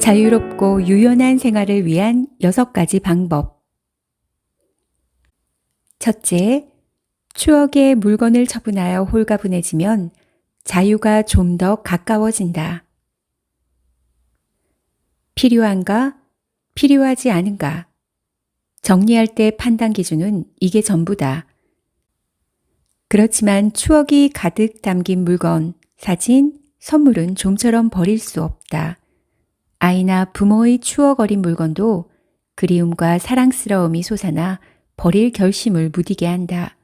자유롭고 유연한 생활을 위한 6가지 방법. 첫째, 추억의 물건을 처분하여 홀가분해지면 자유가 좀 더 가까워진다. 필요한가? 필요하지 않은가? 정리할 때 판단 기준은 이게 전부다. 그렇지만 추억이 가득 담긴 물건, 사진, 선물은 좀처럼 버릴 수 없다. 아이나 부모의 추억 어린 물건도 그리움과 사랑스러움이 솟아나 버릴 결심을 무디게 한다.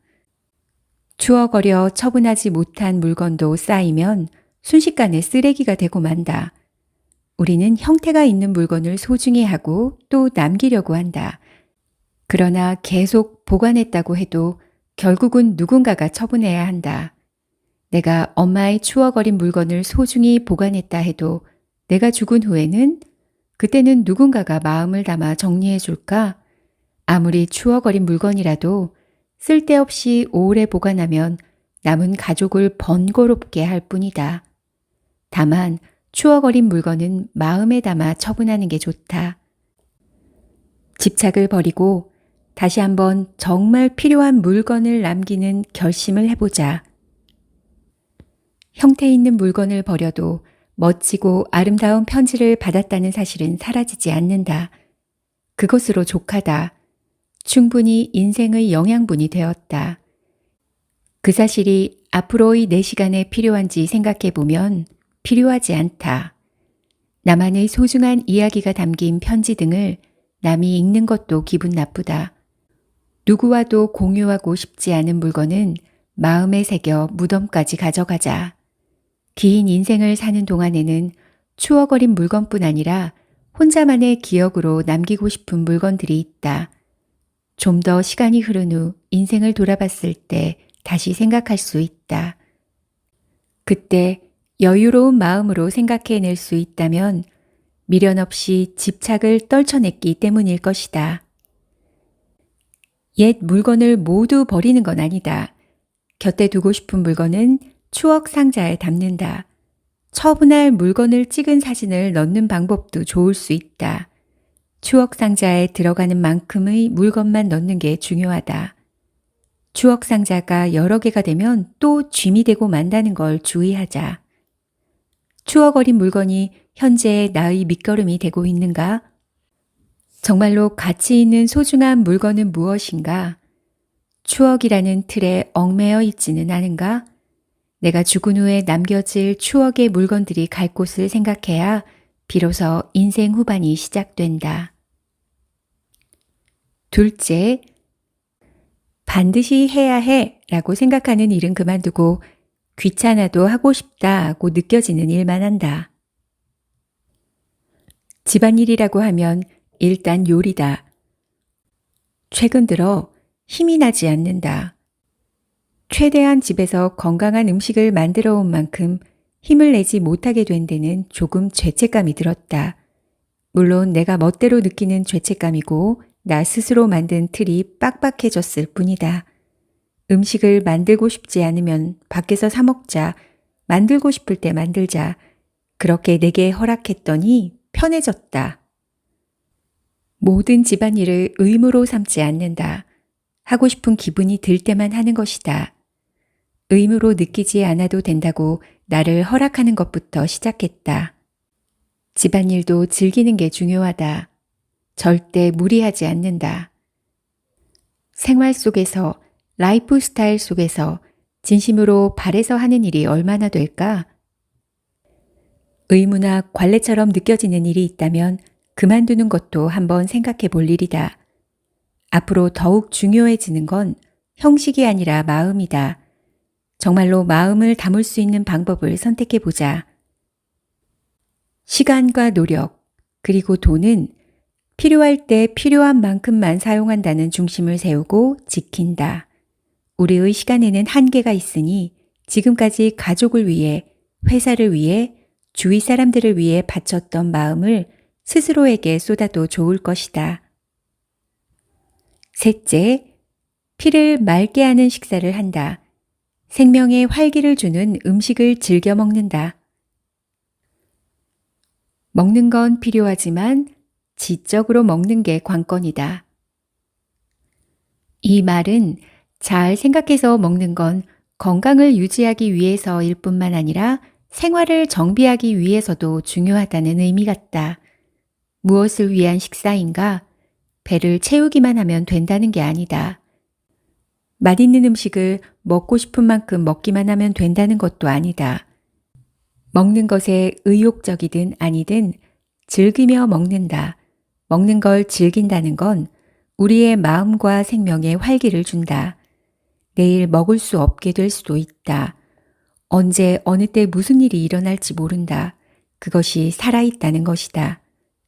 추억 어려 처분하지 못한 물건도 쌓이면 순식간에 쓰레기가 되고 만다. 우리는 형태가 있는 물건을 소중히 하고 또 남기려고 한다. 그러나 계속 보관했다고 해도 결국은 누군가가 처분해야 한다. 내가 엄마의 추억 어린 물건을 소중히 보관했다 해도 내가 죽은 후에는 그때는 누군가가 마음을 담아 정리해 줄까? 아무리 추억 어린 물건이라도 쓸데없이 오래 보관하면 남은 가족을 번거롭게 할 뿐이다. 다만 추억 어린 물건은 마음에 담아 처분하는 게 좋다. 집착을 버리고 다시 한번 정말 필요한 물건을 남기는 결심을 해보자. 형태 있는 물건을 버려도 멋지고 아름다운 편지를 받았다는 사실은 사라지지 않는다. 그것으로 족하다. 충분히 인생의 영양분이 되었다. 그 사실이 앞으로의 내 시간에 필요한지 생각해 보면 필요하지 않다. 나만의 소중한 이야기가 담긴 편지 등을 남이 읽는 것도 기분 나쁘다. 누구와도 공유하고 싶지 않은 물건은 마음에 새겨 무덤까지 가져가자. 긴 인생을 사는 동안에는 추억 어린 물건뿐 아니라 혼자만의 기억으로 남기고 싶은 물건들이 있다. 좀 더 시간이 흐른 후 인생을 돌아봤을 때 다시 생각할 수 있다. 그때 여유로운 마음으로 생각해낼 수 있다면 미련 없이 집착을 떨쳐냈기 때문일 것이다. 옛 물건을 모두 버리는 건 아니다. 곁에 두고 싶은 물건은 추억 상자에 담는다. 처분할 물건을 찍은 사진을 넣는 방법도 좋을 수 있다. 추억 상자에 들어가는 만큼의 물건만 넣는 게 중요하다. 추억 상자가 여러 개가 되면 또 짐이 되고 만다는 걸 주의하자. 추억 어린 물건이 현재의 나의 밑거름이 되고 있는가? 정말로 가치 있는 소중한 물건은 무엇인가? 추억이라는 틀에 얽매여 있지는 않은가? 내가 죽은 후에 남겨질 추억의 물건들이 갈 곳을 생각해야 비로소 인생 후반이 시작된다. 둘째, 반드시 해야 해 라고 생각하는 일은 그만두고 귀찮아도 하고 싶다고 느껴지는 일만 한다. 집안일이라고 하면 일단 요리다. 최근 들어 힘이 나지 않는다. 최대한 집에서 건강한 음식을 만들어 온 만큼 힘을 내지 못하게 된 데는 조금 죄책감이 들었다. 물론 내가 멋대로 느끼는 죄책감이고 나 스스로 만든 틀이 빡빡해졌을 뿐이다. 음식을 만들고 싶지 않으면 밖에서 사 먹자. 만들고 싶을 때 만들자. 그렇게 내게 허락했더니 편해졌다. 모든 집안일을 의무로 삼지 않는다. 하고 싶은 기분이 들 때만 하는 것이다. 의무로 느끼지 않아도 된다고 나를 허락하는 것부터 시작했다. 집안일도 즐기는 게 중요하다. 절대 무리하지 않는다. 생활 속에서, 라이프 스타일 속에서 진심으로 바래서 하는 일이 얼마나 될까? 의무나 관례처럼 느껴지는 일이 있다면 그만두는 것도 한번 생각해 볼 일이다. 앞으로 더욱 중요해지는 건 형식이 아니라 마음이다. 정말로 마음을 담을 수 있는 방법을 선택해 보자. 시간과 노력, 그리고 돈은 필요할 때 필요한 만큼만 사용한다는 중심을 세우고 지킨다. 우리의 시간에는 한계가 있으니 지금까지 가족을 위해, 회사를 위해, 주위 사람들을 위해 바쳤던 마음을 스스로에게 쏟아도 좋을 것이다. 셋째, 피를 맑게 하는 식사를 한다. 생명에 활기를 주는 음식을 즐겨 먹는다. 먹는 건 필요하지만 지적으로 먹는 게 관건이다. 이 말은 잘 생각해서 먹는 건 건강을 유지하기 위해서일 뿐만 아니라 생활을 정비하기 위해서도 중요하다는 의미 같다. 무엇을 위한 식사인가? 배를 채우기만 하면 된다는 게 아니다. 맛있는 음식을 먹고 싶은 만큼 먹기만 하면 된다는 것도 아니다. 먹는 것에 의욕적이든 아니든 즐기며 먹는다. 먹는 걸 즐긴다는 건 우리의 마음과 생명에 활기를 준다. 내일 먹을 수 없게 될 수도 있다. 언제 어느 때 무슨 일이 일어날지 모른다. 그것이 살아있다는 것이다.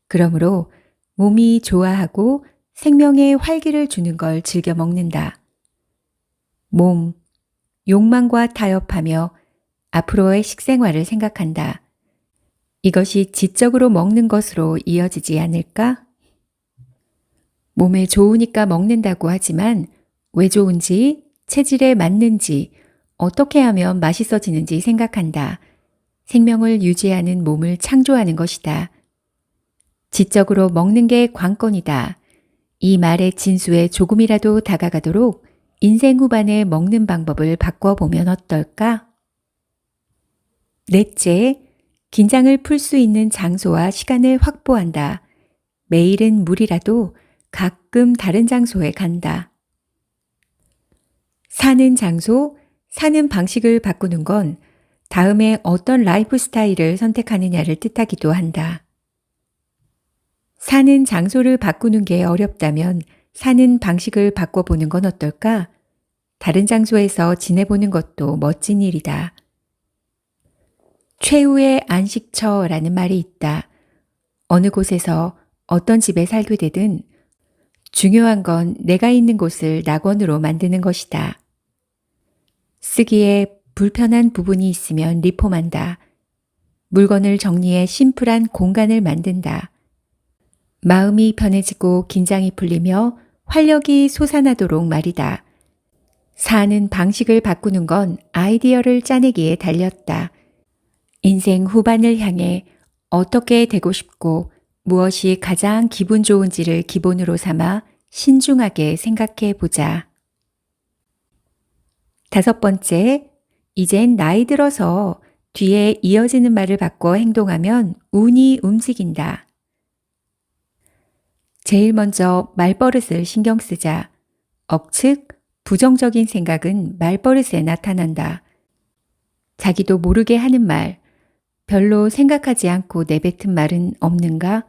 그러므로 몸이 좋아하고 생명에 활기를 주는 걸 즐겨 먹는다. 몸, 욕망과 타협하며 앞으로의 식생활을 생각한다. 이것이 지적으로 먹는 것으로 이어지지 않을까? 몸에 좋으니까 먹는다고 하지만 왜 좋은지, 체질에 맞는지, 어떻게 하면 맛있어지는지 생각한다. 생명을 유지하는 몸을 창조하는 것이다. 지적으로 먹는 게 관건이다. 이 말의 진수에 조금이라도 다가가도록 인생 후반에 먹는 방법을 바꿔보면 어떨까? 넷째, 긴장을 풀 수 있는 장소와 시간을 확보한다. 매일은 무리라도 가끔 다른 장소에 간다. 사는 장소, 사는 방식을 바꾸는 건 다음에 어떤 라이프 스타일을 선택하느냐를 뜻하기도 한다. 사는 장소를 바꾸는 게 어렵다면 사는 방식을 바꿔보는 건 어떨까? 다른 장소에서 지내보는 것도 멋진 일이다. 최후의 안식처라는 말이 있다. 어느 곳에서 어떤 집에 살게 되든 중요한 건 내가 있는 곳을 낙원으로 만드는 것이다. 쓰기에 불편한 부분이 있으면 리폼한다. 물건을 정리해 심플한 공간을 만든다. 마음이 편해지고 긴장이 풀리며 활력이 솟아나도록 말이다. 사는 방식을 바꾸는 건 아이디어를 짜내기에 달렸다. 인생 후반을 향해 어떻게 되고 싶고 무엇이 가장 기분 좋은지를 기본으로 삼아 신중하게 생각해 보자. 5번째, 이젠 나이 들어서 뒤에 이어지는 말을 바꿔 행동하면 운이 움직인다. 제일 먼저 말버릇을 신경 쓰자. 억측, 부정적인 생각은 말버릇에 나타난다. 자기도 모르게 하는 말, 별로 생각하지 않고 내뱉은 말은 없는가?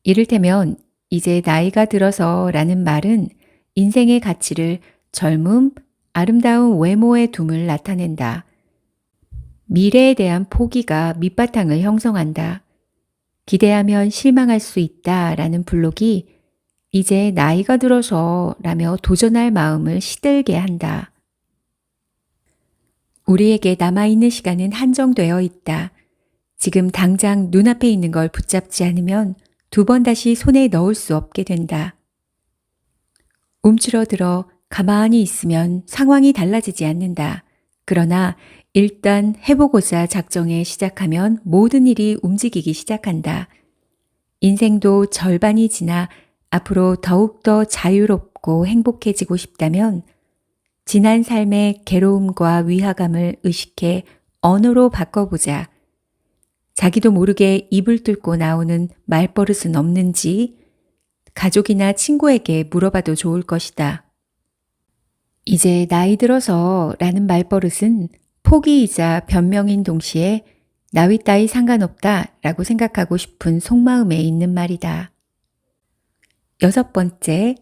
이를테면 이제 나이가 들어서 라는 말은 인생의 가치를 젊음, 아름다운 외모에 둠을 나타낸다. 미래에 대한 포기가 밑바탕을 형성한다. 기대하면 실망할 수 있다 라는 블록이 이제 나이가 들어서 라며 도전할 마음을 시들게 한다. 우리에게 남아있는 시간은 한정되어 있다. 지금 당장 눈앞에 있는 걸 붙잡지 않으면 2번 다시 손에 넣을 수 없게 된다. 움츠러들어 가만히 있으면 상황이 달라지지 않는다. 그러나 일단 해보고자 작정해 시작하면 모든 일이 움직이기 시작한다. 인생도 절반이 지나 앞으로 더욱더 자유롭고 행복해지고 싶다면 지난 삶의 괴로움과 위화감을 의식해 언어로 바꿔보자. 자기도 모르게 입을 뚫고 나오는 말버릇은 없는지 가족이나 친구에게 물어봐도 좋을 것이다. 이제 나이 들어서 라는 말버릇은 포기이자 변명인 동시에 나이 따위 상관없다 라고 생각하고 싶은 속마음에 있는 말이다. 6번째,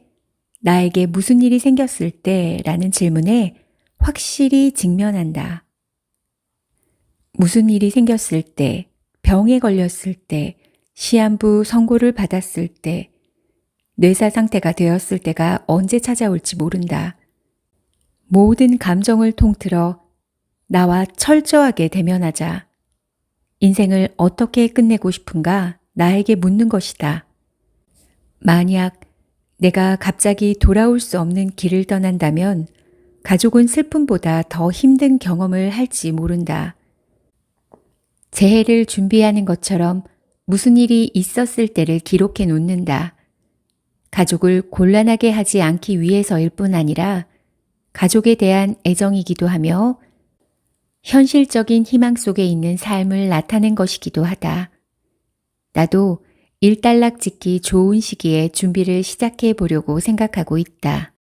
나에게 무슨 일이 생겼을 때 라는 질문에 확실히 직면한다. 무슨 일이 생겼을 때, 병에 걸렸을 때, 시한부 선고를 받았을 때, 뇌사 상태가 되었을 때가 언제 찾아올지 모른다. 모든 감정을 통틀어 나와 철저하게 대면하자. 인생을 어떻게 끝내고 싶은가 나에게 묻는 것이다. 만약 내가 갑자기 돌아올 수 없는 길을 떠난다면 가족은 슬픔보다 더 힘든 경험을 할지 모른다. 재해를 준비하는 것처럼 무슨 일이 있었을 때를 기록해 놓는다. 가족을 곤란하게 하지 않기 위해서일 뿐 아니라 가족에 대한 애정이기도 하며 현실적인 희망 속에 있는 삶을 나타낸 것이기도 하다. 나도 일단락 짓기 좋은 시기에 준비를 시작해 보려고 생각하고 있다.